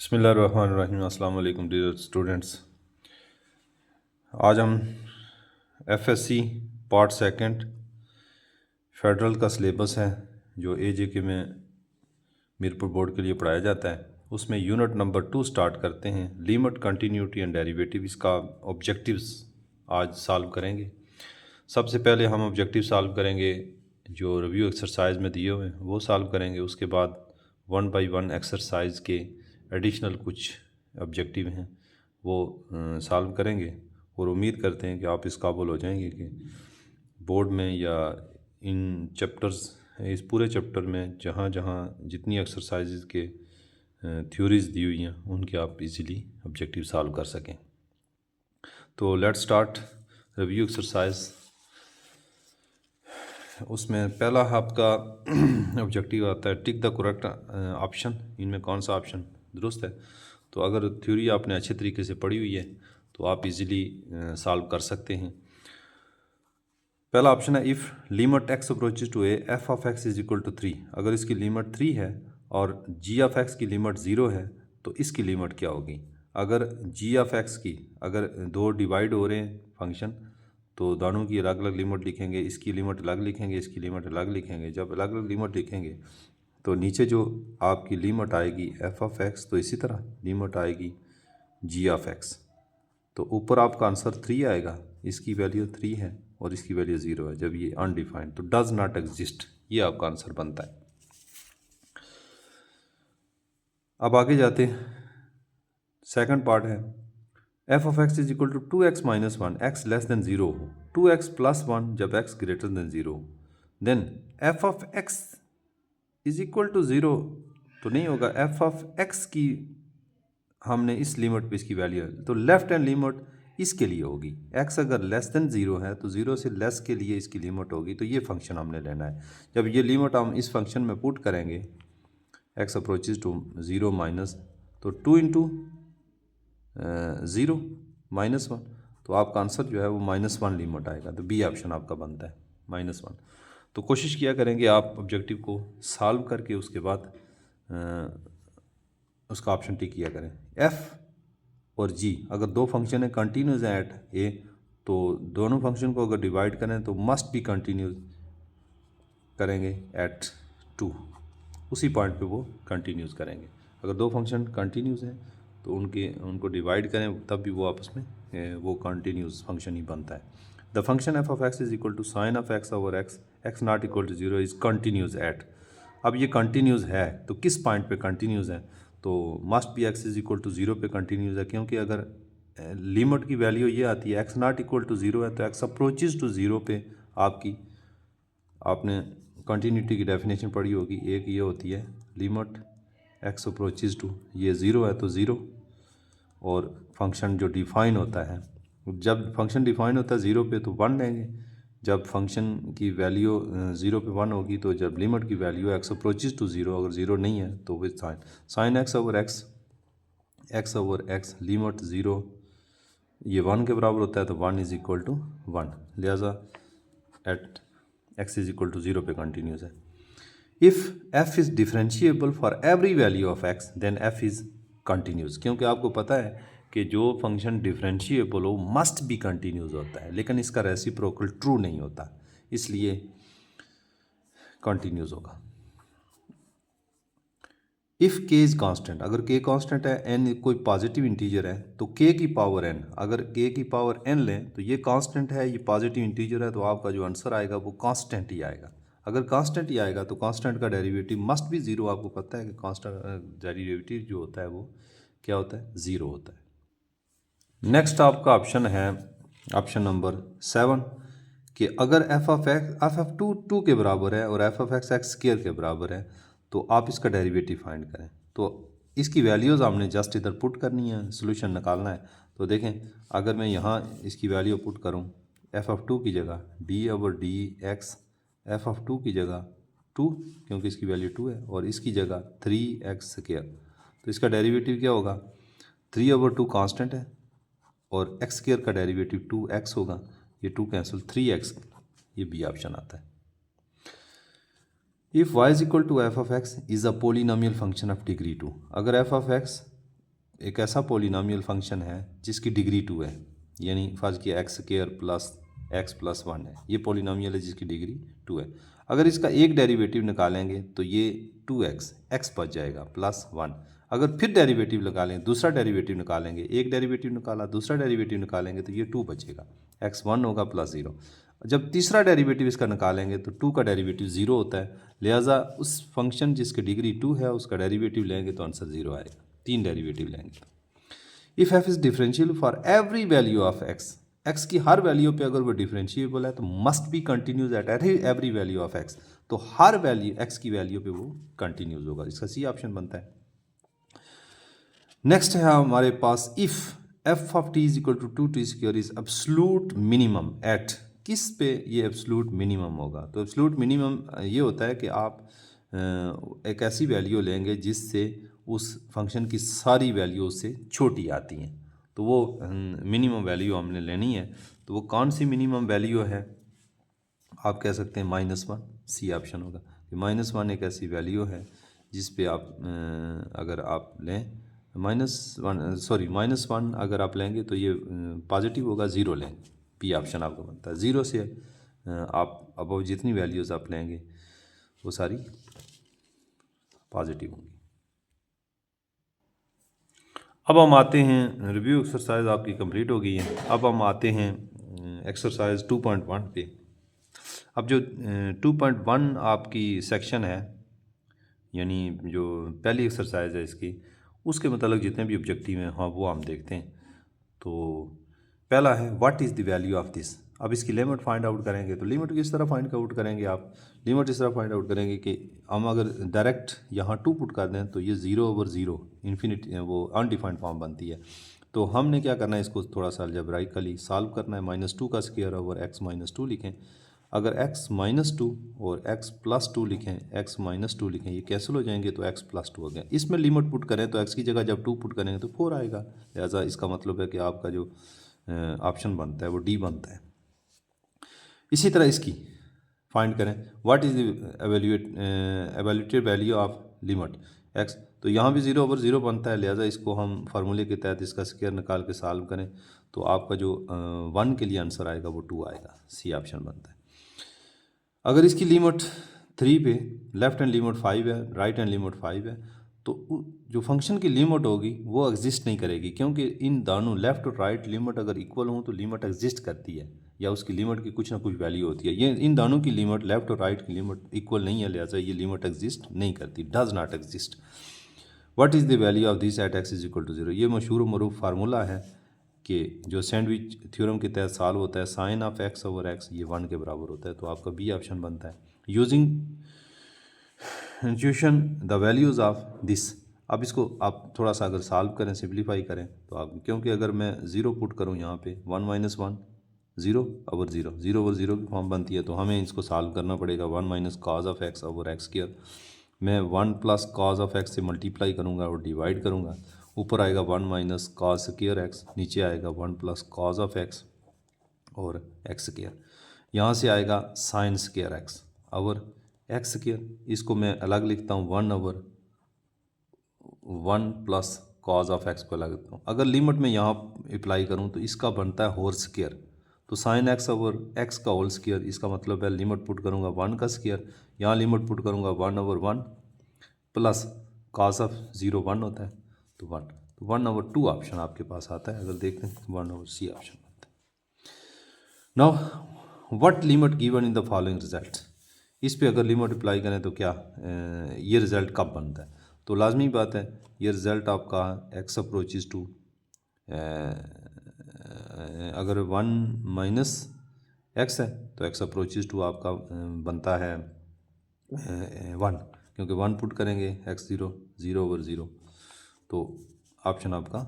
बिस्मिल्लाहिर्रहमानिर्रहीम। अस्सलाम वालेकुम डियर स्टूडेंट्स। आज हम एफएससी पार्ट सेकंड फेडरल का सिलेबस है जो एजेके में मीरपुर बोर्ड के लिए पढ़ाया जाता है, उसमें यूनिट नंबर 2 स्टार्ट करते हैं। लिमिट, कंटिन्यूटी एंड डेरिवेटिव, इसका ऑब्जेक्टिव्स आज सॉल्व करेंगे। सबसे पहले हम ऑब्जेक्टिव सॉल्व करेंगे जो रिव्यू एक्सरसाइज में दिए हुए हैं वो सॉल्व करेंगे। उसके बाद 1 बाई 1 एक्सरसाइज के एडिशनल कुछ ऑब्जेक्टिव हैं वो सॉल्व करेंगे और उम्मीद करते हैं कि आप इस काबिल हो जाएंगे कि बोर्ड में या इन चैप्टर्स, इस पूरे चैप्टर में जहाँ जहाँ जितनी एक्सरसाइजेज के थ्योरीज दी हुई हैं उनके आप इजीली ऑब्जेक्टिव सॉल्व कर सकें। तो लेट्स स्टार्ट रिव्यू एक्सरसाइज। उसमें पहला आपका ऑब्जेक्टिव आता है टिक द करेक्ट ऑप्शन। इनमें कौन सा ऑप्शन दुरुस्त है। तो अगर थ्योरी आपने अच्छे तरीके से पढ़ी हुई है तो आप इजीली सॉल्व कर सकते हैं। पहला ऑप्शन है if limit x approaches to a f of x is equal to 3। अगर इसकी लिमिट 3 है और जी ऑफ एक्स की लिमिट 0 है तो इसकी लिमिट क्या होगी। अगर जी ऑफ एक्स की, अगर दो डिवाइड हो रहे हैं फंक्शन तो दोनों की अलग अलग लिमिट लिखेंगे, इसकी लिमिट अलग लिखेंगे, इसकी लिमिट अलग लिखेंगे। जब अलग अलग लिमिट लिखेंगे तो नीचे जो आपकी लिमिट आएगी एफ ऑफ एक्स, तो इसी तरह लिमिट आएगी जी ऑफ एक्स। तो ऊपर आपका आंसर 3 आएगा, इसकी वैल्यू 3 है और इसकी वैल्यू 0 है। जब ये अनडिफाइंड तो डज नॉट एग्जिस्ट, ये आपका आंसर बनता है। अब आगे जाते हैं, सेकंड पार्ट है f of x is equal to 2x minus 1, x less than 0 हो, 2x प्लस 1 जब x ग्रेटर देन 0 हो, then f of x is equal to 0 तो नहीं होगा। एफ ऑफ एक्स की हमने इस लिमिट पे इसकी वैल्यू है तो लेफ्ट हैंड लिमिट इसके लिए होगी। x अगर लेस देन 0 है तो 0 से लेस के लिए इसकी लिमिट होगी। तो ये फंक्शन हमने लेना है। जब ये लिमिट हम इस फंक्शन में पुट करेंगे x अप्रोचेज टू 0 माइनस, तो 2 इंटू 0 माइनस 1, तो आपका आंसर जो है वो -1 लिमिट आएगा। तो बी ऑप्शन आपका बनता है -1। तो कोशिश किया करेंगे आप ऑब्जेक्टिव को सॉल्व करके उसके बाद उसका ऑप्शन टिक किया करें। एफ और जी अगर दो फंक्शन है कंटिन्यूस है एट ए, तो दोनों फंक्शन को अगर डिवाइड करें तो मस्ट भी कंटिन्यूस करेंगे एट 2, उसी पॉइंट पे वो कंटिन्यूस करेंगे। अगर दो फंक्शन कंटिन्यूस हैं तो उनको डिवाइड करें तब भी वो आपस में वो कंटिन्यूस फंक्शन ही बनता है। The function f of x is equal to sine of x over x, x not equal to 0 is continuous at. अब ये कंटिन्यूस है तो किस पॉइंट पे कंटिन्यूस है, तो must be x is equal to 0 पे कंटिन्यूस है, क्योंकि अगर लिमिट की वैल्यू ये आती है एक्स नॉट इक्वल टू 0 है तो एक्स अप्रोचेज टू 0 पे आपने कंटिन्यूटी की डेफिनेशन पढ़ी होगी। एक ये होती है लिमिट एक्स अप्रोचेज टू, ये 0 है तो 0, और फंक्शन जो डिफाइन होता है, जब फंक्शन डिफाइन होता है 0 पे तो 1 लेंगे। जब फंक्शन की वैल्यू 0 पे 1 होगी तो जब लिमिट की वैल्यू एक्स अप्रोचेज टू 0, अगर 0 नहीं है तो with sine x over x limit 0 ये 1 के बराबर होता है तो 1 इज इक्वल टू 1, लिहाजा at x is equal to 0 पे कंटिन्यूस है। If f is differentiable for every value of x then f is continuous, क्योंकि आपको पता है कि जो फंक्शन डिफरेंशिएबल हो मस्ट भी कंटिन्यूस होता है, लेकिन इसका रेसिप्रोकल ट्रू नहीं होता, इसलिए कंटिन्यूस होगा। इफ़ के इज़ कांस्टेंट, अगर के कांस्टेंट है, एन कोई पॉजिटिव इंटीजर है तो के की पावर एन, अगर के की पावर एन लें तो ये कांस्टेंट है, ये पॉजिटिव इंटीजर है, तो आपका जो आंसर आएगा वो कांस्टेंट ही आएगा। अगर कांस्टेंट ही आएगा तो कांस्टेंट का डेरिवेटिव मस्ट भी 0। आपको पता है कि कांस्टेंट डेरिवेटिव जो होता है वो क्या होता है, 0 होता है। नेक्स्ट आपका ऑप्शन है ऑप्शन नंबर 7 कि अगर एफ ऑफ टू के बराबर है और एफ ऑफ एक्स स्क्वायर के बराबर है तो आप इसका डेरिवेटिव फाइंड करें। तो इसकी वैल्यूज़ हमने जस्ट इधर पुट करनी है, सोल्यूशन निकालना है। तो देखें अगर मैं यहाँ इसकी वैल्यू पुट करूँ, एफ ऑफ 2 की जगह D over D x, f of 2 की जगह 2 क्योंकि इसकी वैल्यू 2 है, और इसकी जगह 3x स्क्वायर, तो इसका डेरिवेटिव क्या होगा, 3 ओवर 2 कांस्टेंट है और एक्स स्क्वायर का डेरिवेटिव 2x होगा, ये 2 कैंसिल 3x, ये बी ऑप्शन आता है। If y is equal to f of x is a polynomial function of degree 2, अगर एफ ऑफ एक्स एक ऐसा पोलिनोमियल फंक्शन है जिसकी डिग्री 2 है, यानी फर्ज किया x square plus x plus 1 है, ये पोलिनोमियल है जिसकी डिग्री 2 है। अगर इसका एक डेरिवेटिव निकालेंगे तो ये 2x x बच जाएगा प्लस 1। अगर फिर डेरिवेटिव निकालें, दूसरा डेरिवेटिव निकालेंगे, एक डेरिवेटिव निकाला, दूसरा डेरिवेटिव निकालेंगे तो ये 2 बचेगा, x 1 होगा प्लस 0। जब तीसरा डेरिवेटिव इसका निकालेंगे तो 2 का डेरिवेटिव 0 होता है, लिहाजा उस फंक्शन जिसकी डिग्री 2 है उसका डेरिवेटिव लेंगे तो आंसर 0 आएगा। 3 डेरिवेटिव लेंगे तो if f is differential for every value of x, x की हर वैल्यू पे अगर वो डिफरेंशिएबल है तो must B continues at every value of x, तो हर वैल्यू एक्स की वैल्यू पे वो कंटिन्यूज होगा, इसका सी ऑप्शन बनता है। नेक्स्ट है हमारे पास if f of t is equal to 2t square is absolute minimum at, किस पे ये एब्सोल्यूट मिनिमम होगा? तो एब्सोल्यूट मिनिमम ये होता है कि आप एक ऐसी वैल्यू लेंगे जिससे उस फंक्शन की सारी वैल्यू उससे छोटी आती हैं, तो वो मिनिमम वैल्यू हमने लेनी है। तो वो कौन सी मिनिमम वैल्यू है? आप कह सकते हैं -1, सी ऑप्शन होगा कि -1 एक ऐसी वैल्यू है जिस पे आप अगर आप लें -1 अगर आप लेंगे तो ये पॉजिटिव होगा, 0 लेंगे, पी ऑप्शन आपको बनता है। 0 से आप अब जितनी वैल्यूज़ आप लेंगे वो सारी पॉजिटिव होंगी। अब हम आते हैं, रिव्यू एक्सरसाइज आपकी कंप्लीट हो गई है। अब हम आते हैं एक्सरसाइज 2.1 पे। अब जो 2.1 आपकी सेक्शन है, यानी जो पहली एक्सरसाइज है इसकी, उसके मतलब जितने भी ऑब्जेक्टिव हैं हाँ वो हम देखते हैं। तो पहला है what is the value of this. अब इसकी लिमिट फाइंड आउट करेंगे, तो लिमिट किस तरह फाइंड आउट करेंगे? आप लिमिट इस तरह फाइंड आउट करेंगे कि हम अगर डायरेक्ट यहाँ 2 पुट कर दें तो ये 0/0 इन्फिनिटी वो अनडिफाइंड फॉर्म बनती है। तो हमने क्या करना है, इसको थोड़ा सा अलजेब्राइकली सॉल्व करना है। -2 का स्क्वायर ओवर x - 2 लिखें। अगर x - 2 और x + 2 लिखें, x - 2 लिखें, ये कैंसिल हो जाएंगे तो x + 2 हो गया। इसमें लिमिट पुट करें तो x की जगह जब 2 पुट करेंगे तो 4 आएगा, लिहाजा इसका मतलब है कि आपका जो ऑप्शन बनता है वो डी बनता है। इसी तरह इसकी फाइंड करें, what is the evaluated value of limit x, तो यहाँ भी 0/0 बनता है, लिहाजा इसको हम फार्मूले के तहत इसका स्क्वायर निकाल के सॉल्व करें तो आपका जो 1 के लिए आंसर आएगा वो 2 आएगा, सी ऑप्शन बनता है। अगर इसकी लिमिट 3 पे लेफ्ट हैंड लिमिट 5 है, राइट हैंड लिमिट 5 है, तो जो फंक्शन की लिमिट होगी वो एग्जिस्ट नहीं करेगी, क्योंकि इन दोनों लेफ़्ट और राइट लिमिट अगर इक्वल हों तो लिमिट एग्जिस्ट करती है, या उसकी लिमिट की कुछ ना कुछ वैल्यू होती है। ये इन दोनों की लिमिट, लेफ़्ट और राइट की लिमिट इक्वल नहीं है, लिहाजा ये लिमिट एग्जिस्ट नहीं करती, does not exist. What is the value of this at x is equal to 0, ये मशहूर मरूफ फार्मूला है कि जो सैंडविच थ्योरम के तहत सॉल्व होता है, sine of x over x ये 1 के बराबर होता है, तो आपका बी ऑप्शन बनता है। Using intuition the values of this, अब इसको आप थोड़ा सा अगर सॉल्व करें, सिंप्लीफाई करें तो आप, क्योंकि अगर मैं 0 पुट करूं यहाँ पे 1 - 1 0/0 0/0 की फॉर्म बनती है, तो हमें इसको सॉल्व करना पड़ेगा 1 - cos of x over x square. मैं 1 + cos ऑफ x से मल्टीप्लाई करूँगा और डिवाइड करूँगा, ऊपर आएगा 1 - cos स्क्वायर x, नीचे आएगा 1 + cos ऑफ x और x स्क्वायर, यहाँ से आएगा sine square x over x square. इसको मैं अलग लिखता हूँ 1/1 + cos ऑफ x को अलग लिखता हूँ। अगर लिमिट में यहाँ अप्लाई करूँ तो इसका बनता है होल स्क्वायर, तो साइन x ओवर x का होल स्क्वायर, इसका मतलब है लिमिट पुट करूँगा 1 का स्क्वायर, यहाँ लिमिट पुट करूँगा 1/1 प्लस cos ऑफ 0 1 होता है तो 1, तो 1/2 ऑप्शन आपके पास आता है। अगर देखते हैं 1/c ऑप्शन बनता है। Now what limit given in the following result, इस पे अगर लिमिट अप्लाई करें तो क्या ये रिज़ल्ट कब बनता है? तो लाजमी बात है ये रिज़ल्ट आपका x अप्रोचेज टू, अगर 1 - x है तो x अप्रोचेज टू आपका बनता है 1, क्योंकि 1 पुट करेंगे x 0/0, तो ऑप्शन आपका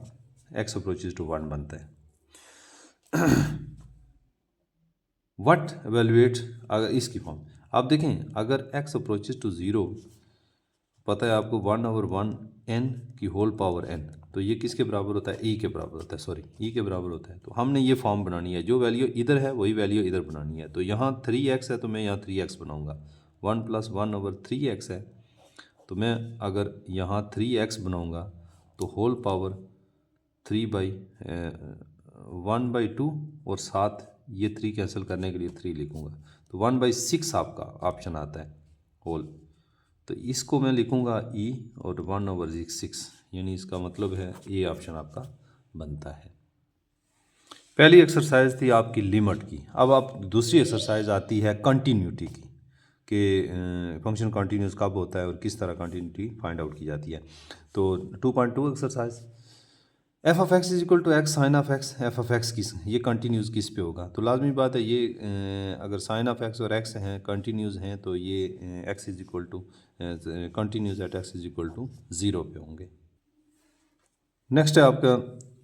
x अप्रोचेज टू 1 बनता है। व्हाट एवेल्यूएट, अगर इसकी फॉर्म आप देखें, अगर x अप्रोचेज टू 0 पता है आपको 1/1 n की होल पावर n, तो ये किसके बराबर होता है? e के बराबर होता है, सॉरी e के बराबर होता है। तो हमने ये फॉर्म बनानी है, जो वैल्यू इधर है वही वैल्यू इधर बनानी है। तो यहाँ 3x है तो मैं यहाँ 3x बनाऊँगा, 1 + 1/3x है, तो मैं अगर यहाँ 3x बनाऊँगा तो होल पावर 1/2 और साथ ये 3 कैंसिल करने के लिए 3 लिखूँगा, तो 1/6 आपका ऑप्शन आता है होल। तो इसको मैं लिखूँगा ई और 1/6, यानी इसका मतलब है ये ऑप्शन आपका बनता है। पहली एक्सरसाइज थी आपकी लिमिट की। अब आप दूसरी एक्सरसाइज आती है कंटिन्यूटी की, कि फंक्शन कंटिन्यूस कब होता है और किस तरह कंटिन्यूटी फाइंड आउट की जाती है। तो 2.2 exercise, f of x is equal to x sine of x. F of x किस, ये कंटिन्यूस किस पे होगा? तो लाजमी बात है ये अगर साइन ऑफ एक्स और एक्स हैं कंटिन्यूस हैं तो ये x is equal to continuous at x is equal to 0 पे होंगे। नेक्स्ट है आपका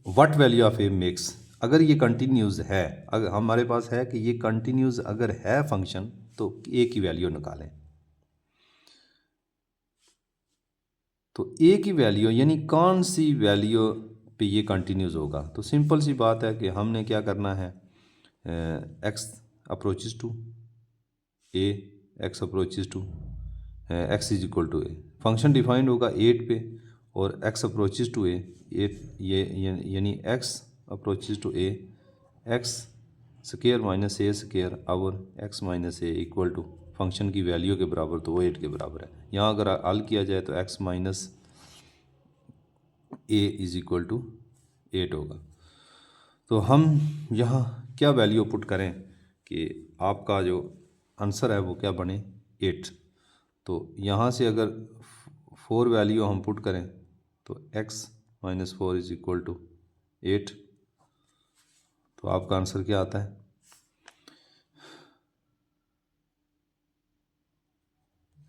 what value of a makes. अगर ये कंटिन्यूस है, अगर हमारे पास है कि ये कंटिन्यूस अगर है फंक्शन तो ए की वैल्यू निकालें। तो ए की वैल्यू यानी कौन सी वैल्यू पे ये कंटिन्यूस होगा? तो सिंपल सी बात है कि हमने क्या करना है, x approaches to a, x approaches to x is equal to a. Function defined होगा 8 पे और एक्स अप्रोचेस टू ए 8, ये यानी x approaches to a, x square minus a square और x minus a equal to function की value के बराबर, तो वो 8 के बराबर है। यहाँ अगर हल किया जाए तो x minus a is equal to 8 होगा। तो हम यहाँ क्या वैल्यू पुट करें कि आपका जो आंसर है वो क्या बने? 8। तो यहाँ से अगर 4 वैल्यू हम पुट करें तो x minus 4 is equal to 8, तो आपका आंसर क्या आता है?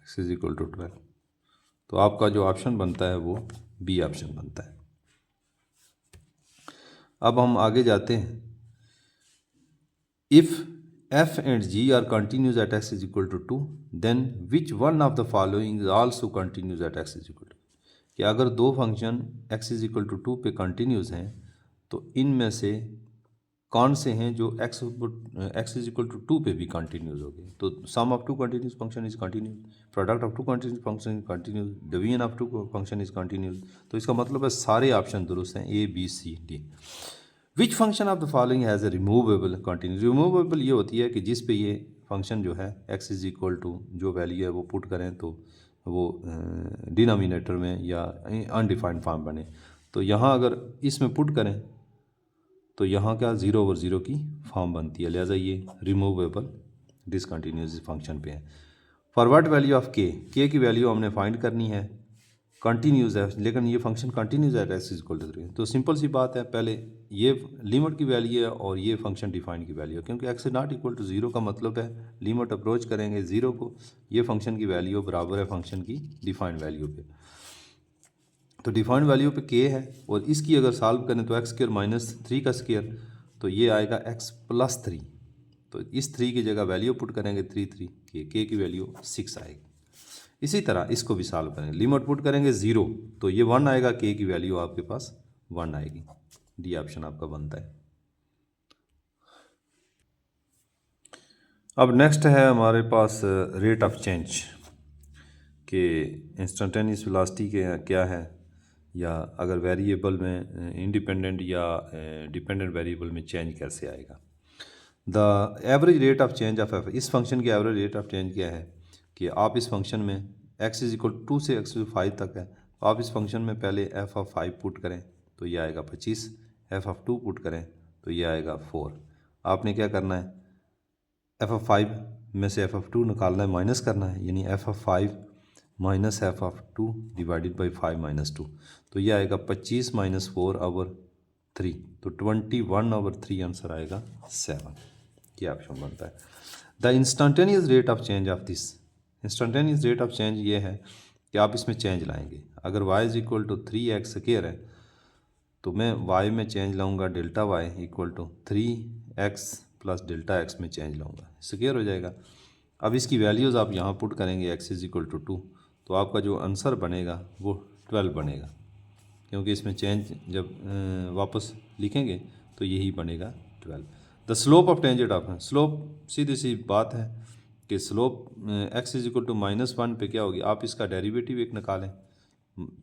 x is equal to 12। तो आपका जो ऑप्शन बनता है वो बी ऑप्शन बनता है। अब हम आगे जाते हैं। If f and g are continuous at x is equal to 2, then which one of the following is also continuous at x is equal to? कि अगर दो function x is equal to 2 पे कंटिन्यूस हैं तो इनमें से कौन से हैं जो x इज इक्वल टू 2 पे भी कंटिन्यूस हो गए? तो sum of two continuous function is continuous, product of two continuous function is continuous, division of two function is continuous. तो इसका मतलब है सारे ऑप्शन दुरुस्त हैं, A B C D. Which function of the following has a removable continuous? Removable ये होती है कि जिस पे ये फंक्शन जो है x इज इक्वल टू जो वैल्यू है वो पुट करें तो वो डिनोमिनेटर में या अनडिफाइंड फॉर्म बने। तो यहाँ अगर इसमें पुट करें तो यहाँ क्या 0 ओवर 0 की फॉर्म बनती है, लिहाजा ये रिमूवेबल डिसकंटिन्यूस फंक्शन पे है। फॉर व्हाट वैल्यू ऑफ के की वैल्यू हमने फाइंड करनी है, कंटिन्यूस है लेकिन ये फंक्शन कंटिन्यूस है एक्स इज इक्वल टू 3। तो सिंपल सी बात है, पहले ये लिमिट की वैल्यू है और ये फंक्शन डिफाइंड की वैल्यू है, क्योंकि x is not equal to 0 का मतलब है लिमिट अप्रोच करेंगे 0 को, ये फंक्शन की वैल्यू बराबर है फंक्शन की डिफाइंड वैल्यू पे। तो डिफाइंड वैल्यू पे के है और इसकी अगर सॉल्व करें तो एक्स स्क्र माइनस 3 का स्क्र, तो ये आएगा एक्स प्लस 3। तो इस 3 की जगह वैल्यू पुट करेंगे 3 के की वैल्यू 6 आएगी। इसी तरह इसको भी सॉल्व करेंगे, लिमिट पुट करेंगे 0 तो ये 1 आएगा, के की वैल्यू आपके पास 1 आएगी। डी ऑप्शन आपका बनता है। अब नेक्स्ट है हमारे पास रेट ऑफ चेंज के इंस्टेंटेनियस वेलोसिटी के क्या है, या अगर वेरिएबल में इंडिपेंडेंट या डिपेंडेंट वेरिएबल में चेंज कैसे आएगा। The average rate of change of F, इस फंक्शन की एवरेज रेट ऑफ चेंज क्या है कि आप इस फंक्शन में x इज इक्वल 2 से x 5 तक है, तो आप इस फंक्शन में पहले f ऑफ 5 पुट करें तो ये आएगा 25, f ऑफ 2 पुट करें तो ये आएगा 4। आपने क्या करना है, f ऑफ 5 में से f ऑफ 2 निकालना है, माइनस करना है, यानी f of 5 minus f of 2 divided by 5 minus 2, तो ये आएगा 25 माइनस 4 ओवर 3, तो 21 ओवर 3 आंसर आएगा 7। ये ऑप्शन बनता है। The instantaneous rate of change of this, instantaneous rate of change ये है कि आप इसमें चेंज लाएंगे। अगर y is equal to 3x square है तो मैं y में चेंज लाऊंगा delta y equal to 3x plus delta x में चेंज लाऊंगा, स्क्वायर हो जाएगा। अब इसकी वैल्यूज़ आप यहाँ पुट करेंगे x इज इक्वल टू 2, तो आपका जो आंसर बनेगा वो 12 बनेगा, क्योंकि इसमें चेंज जब वापस लिखेंगे तो यही बनेगा 12। The slope of tangent of, slope सीधी सी बात है कि slope x is equal to -1 पे क्या होगी, आप इसका डेरिवेटिव एक निकालें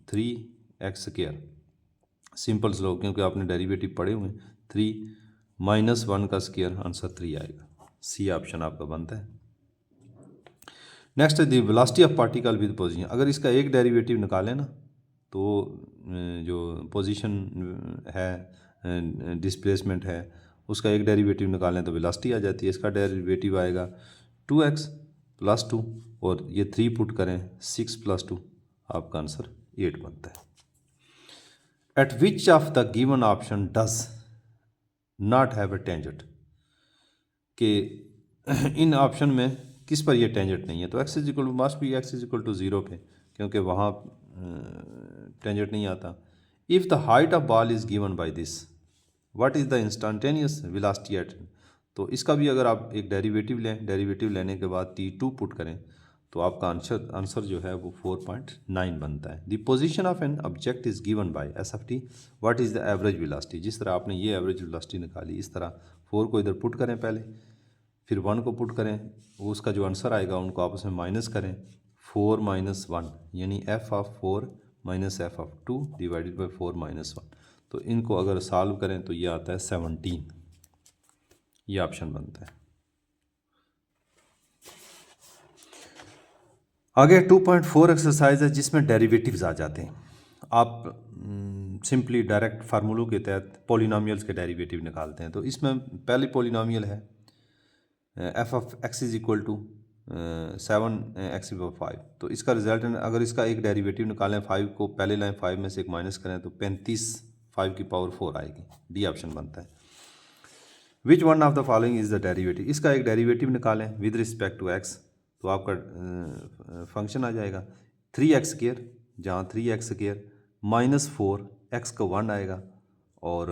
3x स्क्वायर, सिंपल स्लो, क्योंकि आपने डेरिवेटिव पढ़े हुए हैं। 3 माइनस 1 का स्क्वायर आंसर 3 आएगा। सी ऑप्शन आपका बनता है। नेक्स्ट है the velocity of particle with position. अगर इसका एक डेरिवेटिव निकालें ना तो जो पोजीशन है, डिस्प्लेसमेंट है, उसका एक डेरिवेटिव निकालें तो वेलोसिटी आ जाती है। इसका डेरिवेटिव आएगा 2x + 2 और ये 3 पुट करें 6 + 2, आपका आंसर 8 बनता है। At which of the given option does not have a tangent, कि इन ऑप्शन में किस पर ये टेंजेंट नहीं है। तो x मस्ट बी x = 0 पे, क्योंकि वहाँ टेंजेंट नहीं आता। If the height of ball is given by this, what is the instantaneous velocity at. तो इसका भी अगर आप एक डेरिवेटिव लें, डेरिवेटिव लेने के बाद t2 पुट करें तो आपका आंसर जो है वो 4.9 बनता है। The position of an object is given by SFT, what is the average velocity. जिस तरह आपने ये एवरेज वेलोसिटी निकाली, इस तरह 4 को इधर पुट करें पहले, फिर 1 को पुट करें, उसका जो आंसर आएगा उनको आपस में माइनस करें। 4 - 1 यानी f(4 - f(2) डिवाइडेड बाई 4 - 1। तो इनको अगर सॉल्व करें तो ये आता है 17, ये ऑप्शन बनता है। आगे 2.4 एक्सरसाइज है जिसमें डेरिवेटिव्स आ जाते हैं। आप सिंपली डायरेक्ट फार्मूलों के तहत पॉलिनोमियल्स के डेरिवेटिव निकालते हैं। तो इसमें पहली पॉलिनोमियल है f(x) = 7x/5। तो इसका रिजल्ट अगर इसका एक डेरिवेटिव निकालें, 5 को पहले लाइन 5 में से एक माइनस करें तो 35 5⁴ आएगी। डी ऑप्शन बनता है। Which one of the following is the derivative. इसका एक डेरिवेटिव निकालें विद रिस्पेक्ट टू x, तो आपका फंक्शन आ जाएगा 3x², जहाँ 3x² -4 x का 1 आएगा और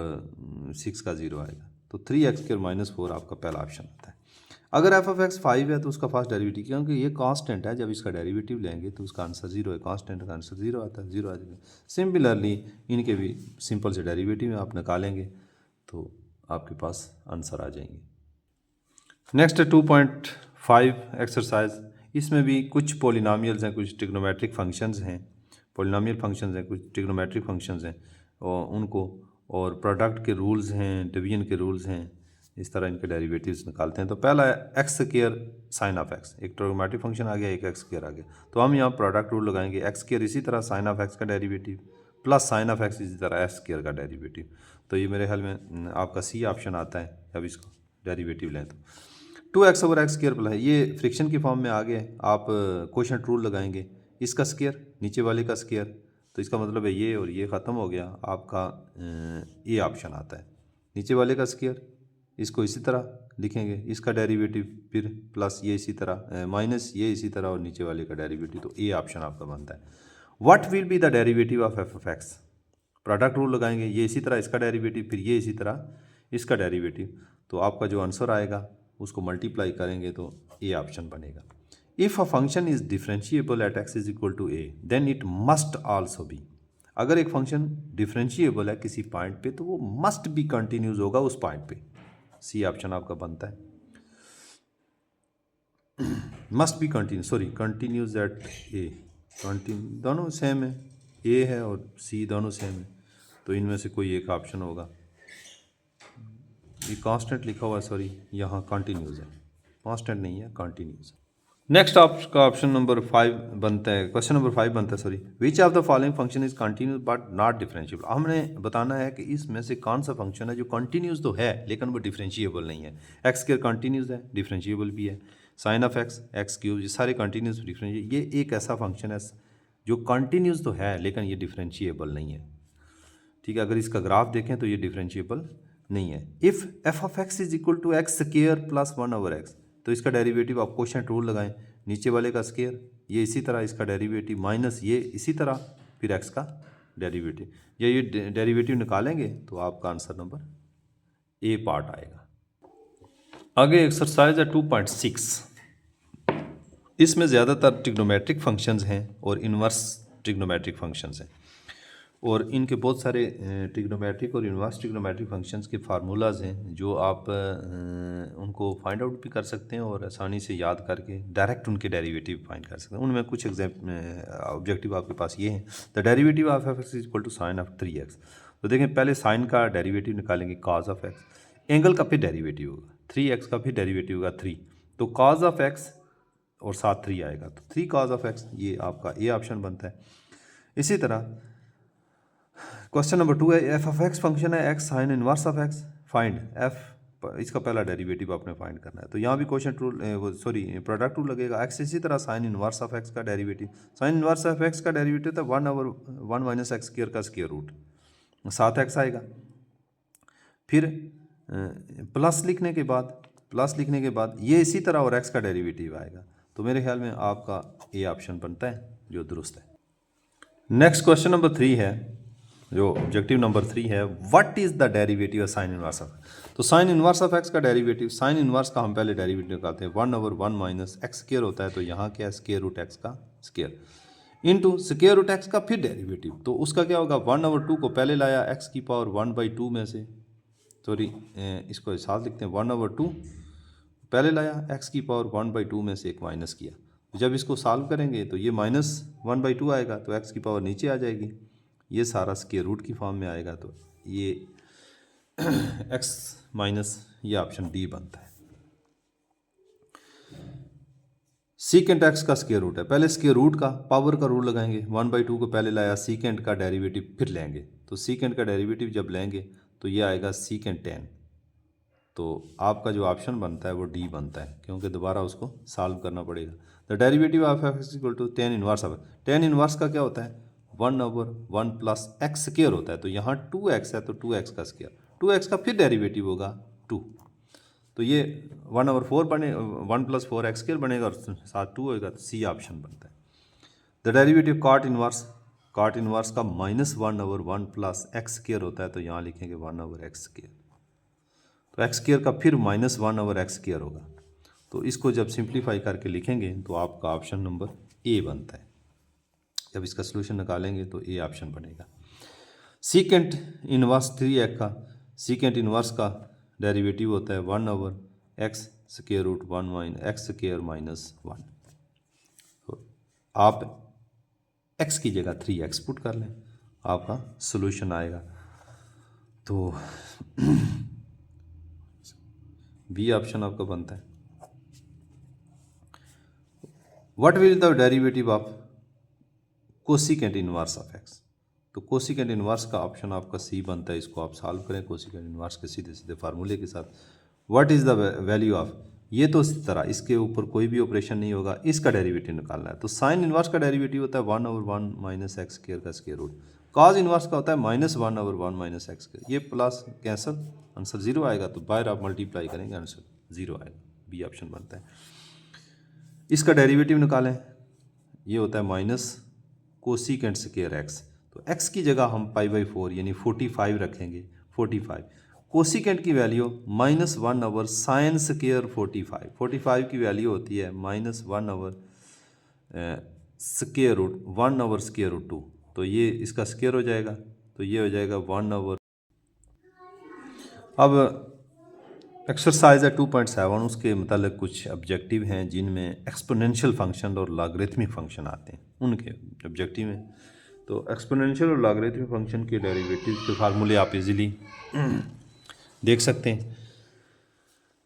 6 का 0 आएगा। तो 3x² - 4 आपका पहला ऑप्शन आता है। अगर f(x) 5 है तो उसका फर्स्ट डेरिवेटिव, क्योंकि ये कांस्टेंट है, जब इसका डेरिवेटिव लेंगे तो उसका आंसर 0 है। कांस्टेंट का आंसर 0 आता है, 0 आ जाएगा। सिमिलरली इनके भी सिंपल से डेरिवेटिव आप निकालेंगे तो आपके पास आंसर आ जाएंगे। Next 2.5 exercise. इसमें भी कुछ पोलिनोमियल्स हैं, कुछ ट्रिग्नोमेट्रिक फंक्शंस हैं, पोलिनोमियल फंक्शंस हैं, कुछ ट्रिग्नोमेट्रिक फंक्शंस हैं और उनको, और प्रोडक्ट के रूल्स हैं, डिवीजन के रूल्स हैं, इस तरह इनके डेरिवेटिव्स निकालते हैं। तो पहला है x² sin of x, एक ट्रिग्नोमेट्रिक फंक्शन आ गया, एक x² आ गया। तो हम यहाँ प्रोडक्ट रूल लगाएंगे, x² इसी तरह sin of x का derivative plus sin of x इसी तरह x² का डेरिवेटिव। तो ये मेरे ख्याल में आपका सी ऑप्शन आता है। अब इसको डेरिवेटिव लें तो 2x/x² प्लस, ये फ्रिक्शन की फॉर्म में आ गए। आप क्वोशंट रूल लगाएंगे, इसका स्क्वायर नीचे वाले का स्क्वायर, तो इसका मतलब है ये और ये ख़त्म हो गया, आपका ये ऑप्शन आता है। नीचे वाले का स्क्वायर, इसको इसी तरह लिखेंगे, इसका डेरिवेटिव फिर प्लस ये इसी तरह, माइनस ये इसी तरह और नीचे वाले का डेरिवेटिव, तो ये ऑप्शन आपका बनता है। What will be the derivative of f(x)। Product rule लगाएंगे, ये इसी तरह इसका डेरिवेटिव, फिर ये इसी तरह इसका डेरिवेटिव, तो आपका जो आंसर आएगा उसको मल्टीप्लाई करेंगे तो ये ऑप्शन बनेगा। If a function is differentiable at x = a then it must also be. अगर एक फंक्शन डिफरेंशिएबल है किसी पॉइंट पे तो वो मस्ट बी कंटिन्यूस होगा उस पॉइंट पे। सी ऑप्शन आपका बनता है। मस्ट बी कंटिन्यूस एट ए, दोनों सेम है, ए है और सी दोनों सेम है, तो इनमें से कोई एक ऑप्शन होगा। ये कांस्टेंट लिखा हुआ है, सॉरी यहाँ कंटिन्यूस है, कांस्टेंट नहीं है, कंटिन्यूस है। नेक्स्ट आपका ऑप्शन नंबर 5 बनता है, क्वेश्चन नंबर 5 बनता है, sorry which of the following function is continuous but not differentiable. हमने बताना है कि इसमें से कौन सा फंक्शन है जो कंटिन्यूस तो है लेकिन वो डिफरेंशिएबल नहीं है। x² कंटिन्यूस है, डिफरेंशिएबल भी है, sin of x, x³, ये सारे कंटिन्यूस डिफरेंशिएबल। ये एक ऐसा फंक्शन है जो कंटिन्यूस तो है लेकिन ये डिफरेंशिएबल नहीं है। ठीक है, अगर इसका ग्राफ देखें तो ये डिफरेंशिएबल नहीं है। इफ़ f(x) = x² + 1/x, तो इसका डेरिवेटिव आप क्वोशंट रूल लगाएं, नीचे वाले का स्क्वायर, ये इसी तरह इसका डेरिवेटिव, माइनस ये इसी तरह फिर x का डेरिवेटिव, ये डेरिवेटिव निकालेंगे तो आपका आंसर नंबर ए पार्ट आएगा। आगे एक्सरसाइज है 2.6। इसमें ज़्यादातर ट्रिग्नोमेट्रिक फंक्शंस हैं और इन्वर्स ट्रिग्नोमेट्रिक फंक्शंस हैं, और इनके बहुत सारे ट्रिग्नोमेट्रिक और इन्वर्स ट्रिग्नोमेट्रिक फंक्शंस के फार्मूलाज हैं जो आप उनको फाइंड आउट भी कर सकते हैं और आसानी से याद करके डायरेक्ट उनके डेरिवेटिव फाइंड कर सकते हैं। उनमें कुछ ऑब्जेक्टिव आपके पास ये हैं। The derivative of f(x) = sin of 3x। तो देखें पहले साइन का डेरिवेटिव निकालेंगे कॉज ऑफ एक्स, एंगल का फिर डेरिवेटिव होगा, 3x का फिर डेरिवेटिव होगा 3, तो कॉज ऑफ एक्स और साथ 3 आएगा, तो 3 कॉज ऑफ एक्स, ये आपका ए ऑप्शन बनता है। इसी तरह क्वेश्चन नंबर 2 है, एफ ऑफ एक्स फंक्शन है x sine inverse of x, find F, इसका पहला डेरिवेटिव आपने फाइंड करना है। तो यहाँ भी क्वेश्चन रूल प्रोडक्ट रूल लगेगा, एक्स इसी तरह साइन इनवर्स ऑफ एक्स का derivative, sine inverse of x का डेरिवेटिव था 1/1 माइनस एक्स स्क्वायर का स्क्वायर रूट, 7x आएगा। फिर प्लस लिखने के बाद ये इसी तरह और x का डेरिवेटिव आएगा। तो मेरे ख्याल में आपका ए ऑप्शन बनता है जो दुरुस्त है। नेक्स्ट क्वेश्चन नंबर 3 है, जो ऑब्जेक्टिव नंबर 3 है, what is the derivative of sine inverse of. तो साइन इनवर्स ऑफ एक्स का डेरिवेटिव, साइन इनवर्स का हम पहले डेरिवेटिव निकालते हैं, 1/1 माइनस एक्स स्क्वायर होता है, तो यहाँ क्या है स्क्वायर रूट एक्स का square into square root x का फिर डेरिवेटिव, तो उसका क्या होगा 1/2 को पहले लाया एक्स की पावर 1/2 में से, सॉरी इसको साथ लिखते हैं 1/2 पहले लाया एक्स की पावर 1/2 में से एक माइनस किया, तो जब इसको सॉल्व करेंगे तो ये -1/2 आएगा, तो एक्स की पावर नीचे आ जाएगी, ये सारा स्क्वायर रूट की फॉर्म में आएगा, तो ये एक्स माइनस ये ऑप्शन डी बनता है। सीकेंट एक्स का स्क्वायर रूट है, पहले स्क्वायर रूट का पावर का रूल लगाएंगे, 1/2 को पहले लाया, सीकेंट का डेरिवेटिव फिर लेंगे, तो सीकेंट का डेरिवेटिव जब लेंगे तो ये आएगा सीकेंट 10, तो आपका जो ऑप्शन बनता है वो डी बनता है, क्योंकि दोबारा उसको सॉल्व करना पड़ेगा। The derivative of x equal to tan inverse of, tan inverse का क्या होता है 1/1 प्लस एक्स स्क्वायर होता है, तो यहाँ 2x है तो 2x का स्क्वायर, 2x का फिर डेरिवेटिव होगा 2, तो ये 1/4 बने, 1 + 4x स्क्वायर बनेगा और साथ 2 होएगा, तो सी ऑप्शन बनता है। द डेरिवेटिव कॉट इनवर्स का -1/1 प्लस एक्स स्क्वायर होता है, तो यहाँ लिखेंगे 1/x स्क्वायर, तो एक्स स्क्वायर का फिर -1/x स्क्वायर होगा, तो इसको जब सिंप्लीफाई करके लिखेंगे तो आपका ऑप्शन नंबर ए बनता है। जब इसका सोल्यूशन निकालेंगे तो ए ऑप्शन बनेगा। सीकेंट इनवर्स 3x का, सीकेंट इनवर्स का डेरिवेटिव होता है 1/x स्क्वायर रूट 1 - x स्क्वायर माइनस 1, तो आप x की जगह 3x पुट कर लें, आपका सोल्यूशन आएगा, तो बी ऑप्शन आपका बनता है। What will the derivative of cosecant inverse of x, तो कोसिकेंट इनवर्स का ऑप्शन आपका सी बनता है, इसको आप सॉल्व करें कोसिकेंट इनवर्स के सीधे सीधे फार्मूले के साथ। What is the value of, ये तो इस तरह इसके ऊपर कोई भी ऑपरेशन नहीं होगा, इसका डेरिवेटिव निकालना है, तो साइन इनवर्स का डेरिवेटिव होता है 1/1 माइनस एक्स स्क्वायर का स्क्वायर रूट, कॉज इनवर्स का होता है -1/1 माइनस एक्स स्क्वायर, ये प्लस कैंसल, आंसर 0 आएगा, तो बाहर आप मल्टीप्लाई करेंगे आंसर 0 आएगा, बी ऑप्शन बनता है। इसका डेरिवेटिव निकालें, ये होता है माइनस कोसिकेंट स्क्वायर एक्स, तो x की जगह हम π/4 यानी 45 रखेंगे, 45 कोसिकेंट की वैल्यू -1/sin स्क्वायर 45 की वैल्यू होती है -1/√1/2, तो ये इसका स्क्वायर हो जाएगा, तो ये हो जाएगा 1/। अब एक्सरसाइज है 2.7, उसके मतलब कुछ ऑब्जेक्टिव हैं जिनमें एक्सपोनेंशियल फंक्शन और लॉगरिथमिक फंक्शन आते हैं, उनके ऑब्जेक्टिव में, तो एक्सपोनेंशियल और लॉगरिथमिक फंक्शन के डेरिवेटिव के फार्मूले आप इजीली देख सकते हैं।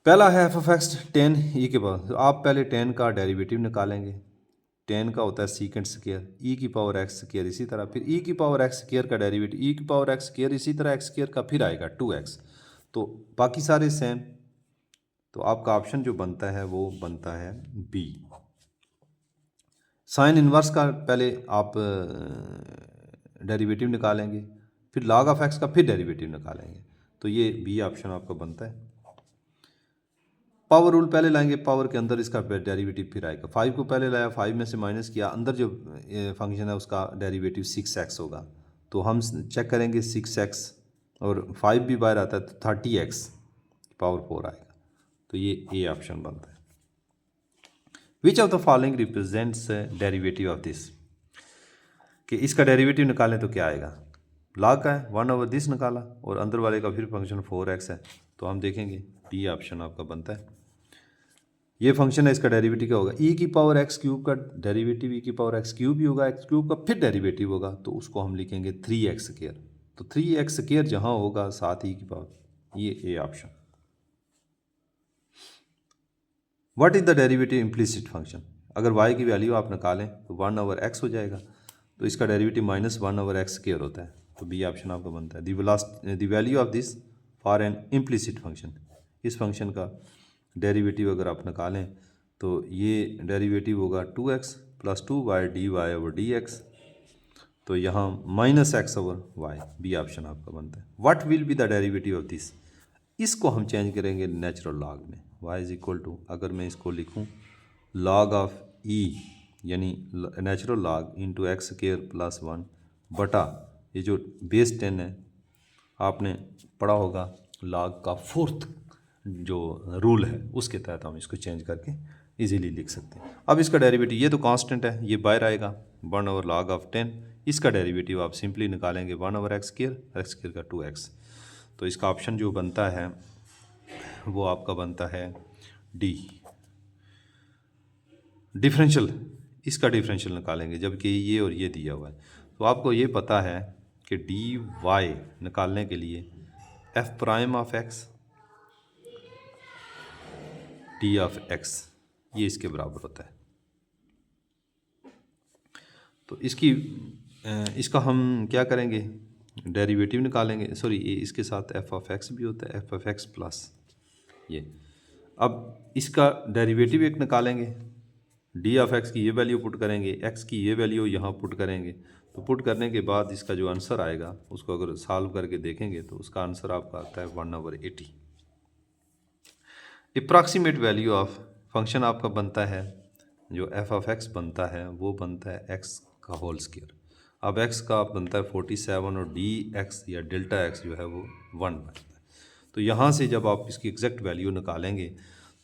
पहला है f(x) tan e के पावर, तो आप पहले tan का डेरिवेटिव निकालेंगे, tan का होता है सीकेंट स्क्वायर e की पावर x स्क्वायर, इसी तरह फिर e की पावर x स्क्वायर का डेरिवेटिव e की पावर x स्क्वायर, इसी तरह x स्क्वायर का फिर आएगा 2x, तो बाकी सारे सेम, तो आपका ऑप्शन जो बनता है वो बनता है बी। साइन इनवर्स का पहले आप डेरिवेटिव निकालेंगे, फिर log ऑफ x का फिर डेरिवेटिव निकालेंगे, तो ये बी ऑप्शन आपका बनता है। पावर रूल पहले लाएंगे, पावर के अंदर इसका डेरिवेटिव फिर आएगा, 5 को पहले लाया, 5 में से माइनस किया, अंदर जो फंक्शन है उसका डेरिवेटिव 6x होगा, तो हम चेक करेंगे 6x और 5 भी बाहर आता है, तो 30x पावर 4 आएगा, तो ये ए ऑप्शन बनता है। Which of the following represents derivative of this, कि इसका डेरिवेटिव निकालें तो क्या आएगा, log का है 1/this निकाला और अंदर वाले का फिर फंक्शन 4x है, तो हम देखेंगे बी ऑप्शन आपका बनता है। ये फंक्शन है, इसका डेरिवेटिव क्या होगा, e की पावर x क्यूब का डेरिवेटिव e की पावर x क्यूब ही होगा, x क्यूब का फिर डेरिवेटिव होगा, तो उसको हम लिखेंगे 3x स्क्वायर, तो 3x स्क्वायर जहाँ होगा साथ ही की पावर, ये A option. What is the derivative implicit function? अगर y की वैल्यू आप निकालें तो 1/x हो जाएगा, तो इसका डेरिवेटिव -1/x स्क्वायर होता है, तो बी ऑप्शन आपका बनता है। The value of this for an implicit function, इस फंक्शन का डेरिवेटिव अगर आप निकालें तो ये डेरिवेटिव होगा 2x + 2y/dy/dx, तो यहाँ -x/y, बी ऑप्शन आपका बनता है। What will be the derivative of this? इसको हम चेंज करेंगे नेचुरल लॉग में। y = अगर मैं इसको लिखूं log ऑफ e यानी नेचुरल लॉग इंटू x² + 1 बटा ये जो बेस 10 है, आपने पढ़ा होगा लॉग का 4th जो रूल है उसके तहत हम इसको चेंज करके इजीली लिख सकते हैं। अब इसका डेरिवेटिव, ये तो कांस्टेंट है, ये बाहर आएगा 1/log(10), इसका डेरिवेटिव आप सिंपली निकालेंगे 1/x², x² का 2x, तो इसका ऑप्शन जो बनता है वो आपका बनता है डी। डिफरेंशियल, इसका डिफरेंशियल निकालेंगे जबकि ये और ये दिया हुआ है, तो आपको ये पता है कि डी वाई निकालने के लिए f'(x) d(x) ये इसके बराबर होता है। तो इसका हम क्या करेंगे, डेरिवेटिव निकालेंगे, सॉरी ये इसके साथ f(x) भी होता है, f(x) प्लस ये। अब इसका डेरिवेटिव एक निकालेंगे, d(x) की ये वैल्यू पुट करेंगे, x की ये वैल्यू यहाँ पुट करेंगे, तो पुट करने के बाद इसका जो आंसर आएगा उसको अगर सॉल्व करके देखेंगे तो उसका आंसर आपका आता है 1/80। अप्रॉक्सीमेट वैल्यू ऑफ फंक्शन आपका बनता है, जो f(x) बनता है वो बनता है x का होल स्क्वायर। अब x का बनता है 47 और dx या डेल्टा x जो है वो 1 बनता है। तो यहाँ से जब आप इसकी एग्जैक्ट वैल्यू निकालेंगे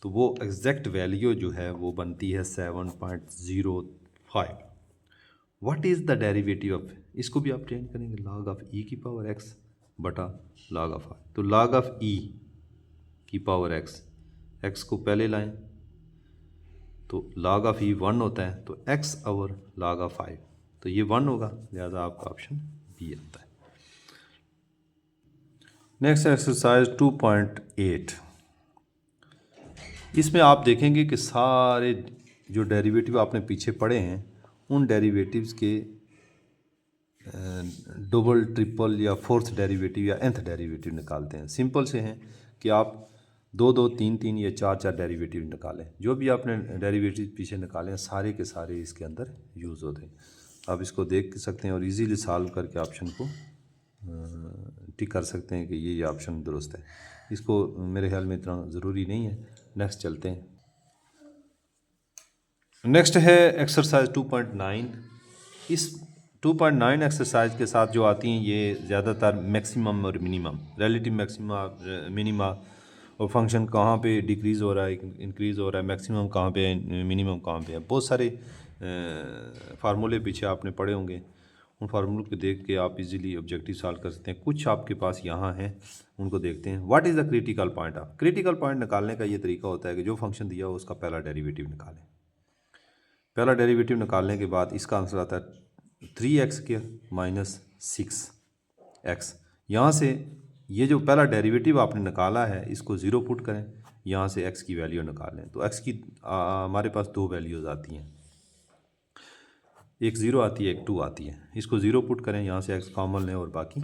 तो वो एग्जैक्ट वैल्यू जो है वो बनती है 7.05। What is the derivative of, इसको भी आप चेंज करेंगे log ऑफ e⁻x बटा log ऑफ r। तो log ऑफ e⁻x, x को पहले लाएं तो log ऑफ e 1 होता है, तो x/log ऑफ 5, तो ये 1 होगा, लिहाजा आपका ऑप्शन बी आता है। नेक्स्ट एक्सरसाइज 2.8, इसमें आप देखेंगे कि सारे जो डेरिवेटिव आपने पीछे पढ़े हैं उन डेरिवेटिव्स के डबल, ट्रिपल या फोर्थ डेरिवेटिव या nth डेरिवेटिव निकालते हैं। सिंपल से हैं कि आप 2-2, 3-3 या 4-4 डेरिवेटिव निकालें, जो भी आपने डेरिवेटिव पीछे निकाले हैं सारे के सारे इसके अंदर यूज़ होते हैं। आप इसको देख सकते हैं और इजीली सॉल्व करके ऑप्शन को टिक कर सकते हैं कि ये ऑप्शन दुरुस्त है। इसको मेरे ख्याल में इतना ज़रूरी नहीं है। नेक्स्ट चलते हैं। नेक्स्ट है एक्सरसाइज 2.9। इस 2.9 एक्सरसाइज के साथ जो आती हैं ये ज़्यादातर मैक्सिमम और मिनिमम, रिलेटिव मैक्सिमा मिनिमा, और फंक्शन कहाँ पे डिक्रीज़ हो रहा है, इंक्रीज़ हो रहा है, मैक्सिमम कहाँ पे है, मिनिमम कहाँ पे है, बहुत सारे फार्मूले पीछे आपने पढ़े होंगे। उन फार्मूलों को देख के आप इजीली ऑब्जेक्टिव सॉल्व कर सकते हैं। कुछ आपके पास यहाँ हैं, उनको देखते हैं। What is the critical point of, critical point निकालने का ये तरीका होता है कि जो फंक्शन दिया हो उसका पहला डेरिवेटिव निकालें। पहला डेरिवेटिव निकालने के बाद इसका आंसर आता है 3x² - 6x। यहाँ से ये जो पहला डेरिवेटिव आपने निकाला है इसको ज़ीरो पुट करें, यहाँ से x की वैल्यू निकालें, तो x की हमारे पास दो वैल्यूज़ आती हैं, एक 0 आती है, एक 2 आती है। इसको ज़ीरो पुट करें, यहाँ से x कॉमन लें और बाकी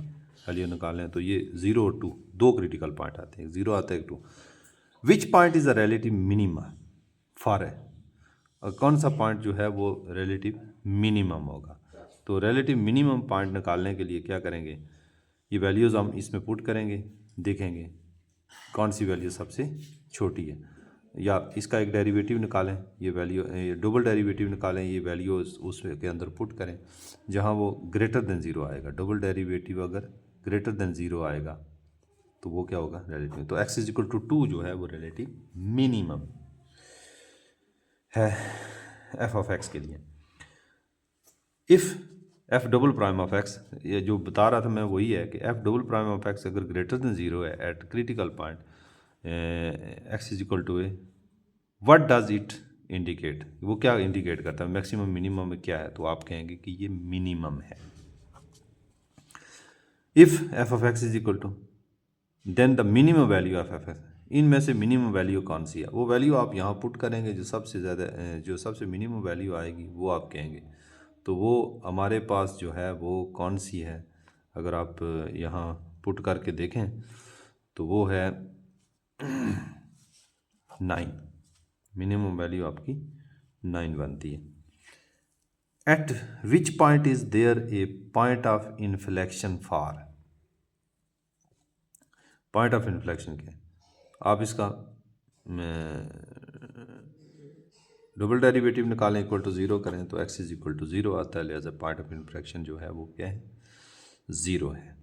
वैल्यू निकालें, तो ये 0 और 2 दो क्रिटिकल पॉइंट आते हैं, एक 0 आता है, एक 2। Which point is the relative minima for है, और कौन सा पॉइंट जो है वो रिलेटिव मिनिमम होगा। तो रिलेटिव मिनिमम पॉइंट निकालने के लिए क्या करेंगे, ये वैल्यूज़ हम इसमें पुट करेंगे, देखेंगे कौन सी वैल्यू सबसे छोटी है, या इसका एक डेरिवेटिव निकालें, ये वैल्यू, ये डबल डेरिवेटिव निकालें, ये वैल्यू उसके अंदर पुट करें जहाँ वो ग्रेटर देन ज़ीरो आएगा। डबल डेरिवेटिव अगर ग्रेटर देन ज़ीरो आएगा तो वो क्या होगा, रिलेटिव। तो x = 2 जो है वो रिलेटिव मिनिमम है f(x) के लिए। इफ़ f'(x), ये जो बता रहा था मैं वही है कि f'(x) अगर ग्रेटर देन ज़ीरो है eight critical point x = a, what does it indicate, वो क्या इंडिकेट करता है, मैक्सिमम मिनिमम में क्या है, तो आप कहेंगे कि ये मिनिमम है। If f of x is equal to, then the minimum value of f x, इनमें से मिनिमम वैल्यू कौन सी है, वो वैल्यू आप यहाँ पुट करेंगे, जो सबसे ज़्यादा जो सबसे मिनिमम वैल्यू आएगी वो आप कहेंगे। तो वो हमारे पास जो है वो कौन सी है, अगर आप यहाँ पुट करके देखें तो वो है 9, मिनिमम वैल्यू आपकी 9 बनती है। At which point is there a point of inflection for, point of inflection क्या है, आप इसका डबल डेरिवेटिव निकालें, इक्वल टू ज़ीरो करें तो x is equal to zero आता है, लिहाजा पॉइंट ऑफ इन्फ्लेक्शन जो है वो क्या है, ज़ीरो है।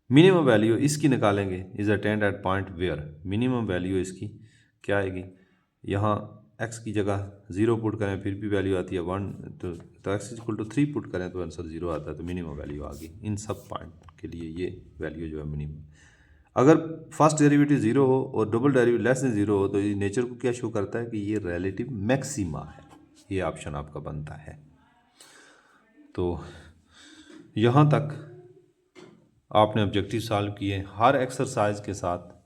मिनिमम वैल्यू इसकी निकालेंगे, is attained at point where, minimum value इसकी क्या आएगी, यहाँ एक्स की जगह ज़ीरो पुट करें फिर भी वैल्यू आती है 1, तो x is equal to 3 put करें तो आंसर ज़ीरो आता है, तो मिनिमम वैल्यू आ गई। इन सब पॉइंट के लिए ये वैल्यू जो है मिनिमम। अगर फर्स्ट डेरिवेटिव ज़ीरो हो और double derivative less than zero हो तो ये नेचर को क्या शो करता है कि ये रिलेटिव मैक्सिमा है, ये ऑप्शन आपका बनता है। तो यहाँ तक आपने ऑब्जेक्टिव सॉल्व किए। हर एक्सरसाइज के साथ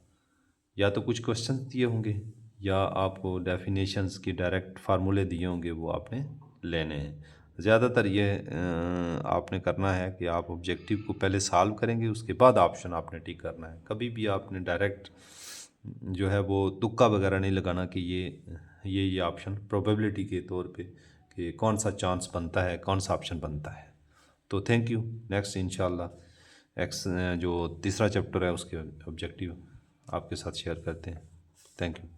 या तो कुछ क्वेश्चन दिए होंगे या आपको डेफिनेशंस की डायरेक्ट फार्मूले दिए होंगे, वो आपने लेने हैं। ज़्यादातर ये आपने करना है कि आप ऑब्जेक्टिव को पहले सॉल्व करेंगे, उसके बाद ऑप्शन आपने टिक करना है। कभी भी आपने डायरेक्ट जो है वो तुक्का वगैरह नहीं लगाना कि ये ऑप्शन प्रोबेबिलिटी के तौर पे कि कौन सा चांस बनता है, कौन सा ऑप्शन बनता है। तो थैंक यू। नेक्स्ट इंशाल्लाह एक्स जो तीसरा चैप्टर है उसके ऑब्जेक्टिव आपके साथ शेयर करते हैं। Thank you.